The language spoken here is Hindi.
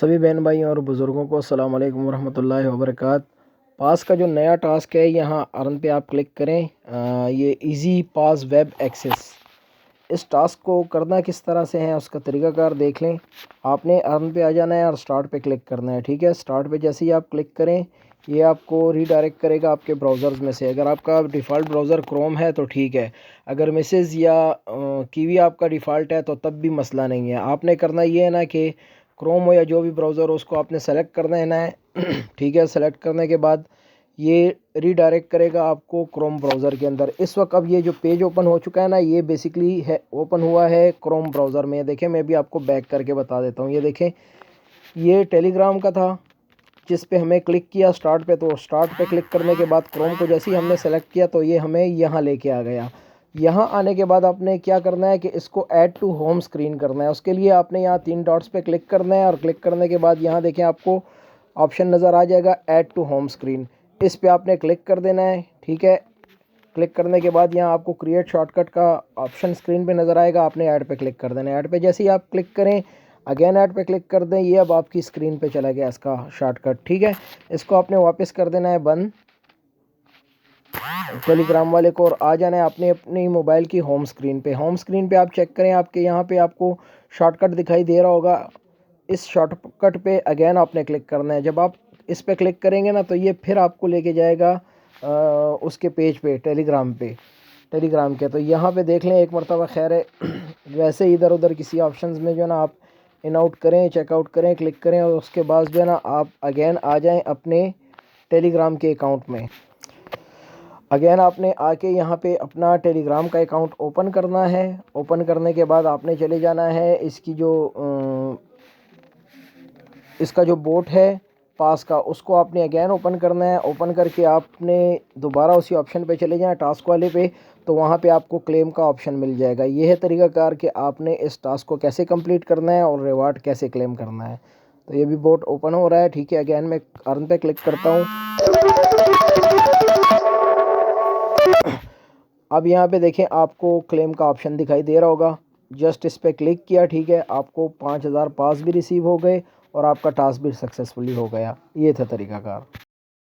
सभी बहन भाई और बुज़ुर्गों को अस्सलाम वालेकुम रहमतुल्लाहि व बरकात। पास का जो नया टास्क है यहाँ अर्न पे आप क्लिक करें। ये इजी पास वेब एक्सेस, इस टास्क को करना किस तरह से है उसका तरीक़ाकार देख लें। आपने अर्न पे आ जाना है और स्टार्ट पे क्लिक करना है। ठीक है, स्टार्ट पे जैसे ही आप क्लिक करें ये आपको रीडायरेक्ट करेगा आपके ब्राउज़र्स में से। अगर आपका डिफ़ॉल्ट ब्राउज़र क्रोम है तो ठीक है, अगर मिसेज़ या कीवी आपका डिफ़ॉल्ट है तो तब भी मसला नहीं है। आपने करना ये है ना कि क्रोम हो या जो भी ब्राउज़र हो उसको आपने सेलेक्ट करना है ना ठीक है, सेलेक्ट करने के बाद ये रीडायरेक्ट करेगा आपको क्रोम ब्राउज़र के अंदर। इस वक्त अब ये जो पेज ओपन हो चुका है ना, ये बेसिकली है ओपन हुआ है क्रोम ब्राउज़र में। देखें, मैं भी आपको बैक करके बता देता हूँ। ये देखें, ये टेलीग्राम का था जिस पे हमें क्लिक किया स्टार्ट पे, तो स्टार्ट पे क्लिक करने के बाद क्रोम को जैसे ही हमने सेलेक्ट किया तो ये हमें यहाँ लेके आ गया। यहाँ आने के बाद आपने क्या करना है कि इसको ऐड टू होम स्क्रीन करना है। उसके लिए आपने यहाँ 3 डॉट्स पे क्लिक करना है और क्लिक करने के बाद यहाँ देखें आपको ऑप्शन नज़र आ जाएगा ऐड टू होम स्क्रीन, इस पे आपने क्लिक कर देना है। ठीक है, क्लिक करने के बाद यहाँ आपको क्रिएट शॉर्टकट का ऑप्शन स्क्रीन पे नज़र आएगा, आपने ऐड पे क्लिक कर देना है। ऐड पे जैसे ही आप क्लिक करें अगेन ऐड पे क्लिक कर दें, ये अब आपकी स्क्रीन पे चला गया इसका शॉर्टकट। ठीक है, इसको आपने वापस कर देना है बंद टेलीग्राम वाले को और आ जाना है अपने अपनी मोबाइल की होम स्क्रीन पे। होम स्क्रीन पे आप चेक करें, आपके यहाँ पे आपको शॉर्टकट दिखाई दे रहा होगा। इस शॉर्टकट पे अगेन आपने क्लिक करना है। जब आप इस पे क्लिक करेंगे ना तो ये फिर आपको लेके जाएगा उसके पेज पे, टेलीग्राम के। तो यहाँ पे देख लें एक मरतबा, खैर है वैसे इधर उधर किसी ऑप्शंस में जो है ना आप इन आउट करें, चेकआउट करें, क्लिक करें और उसके बाद जो है ना आप अगेन आ जाएं अपने टेलीग्राम के अकाउंट में। अगेन आपने आके यहाँ पे अपना टेलीग्राम का अकाउंट ओपन करना है। ओपन करने के बाद आपने चले जाना है इसका जो बोट है पास का, उसको आपने अगेन ओपन करना है। ओपन करके आपने दोबारा उसी ऑप्शन पे चले जाएं टास्क वाले पे, तो वहाँ पे आपको क्लेम का ऑप्शन मिल जाएगा। ये है तरीक़ाकार कि आपने इस टास्क को कैसे कंप्लीट करना है और रिवार्ड कैसे क्लेम करना है। तो ये भी बोट ओपन हो रहा है। ठीक है, अगेन मैं अर्न पे क्लिक करता हूँ। अब यहाँ पे देखें आपको क्लेम का ऑप्शन दिखाई दे रहा होगा, जस्ट इस पर क्लिक किया। ठीक है, आपको 5000 पास भी रिसीव हो गए और आपका टास्क भी सक्सेसफुली हो गया। ये था तरीक़ाकार।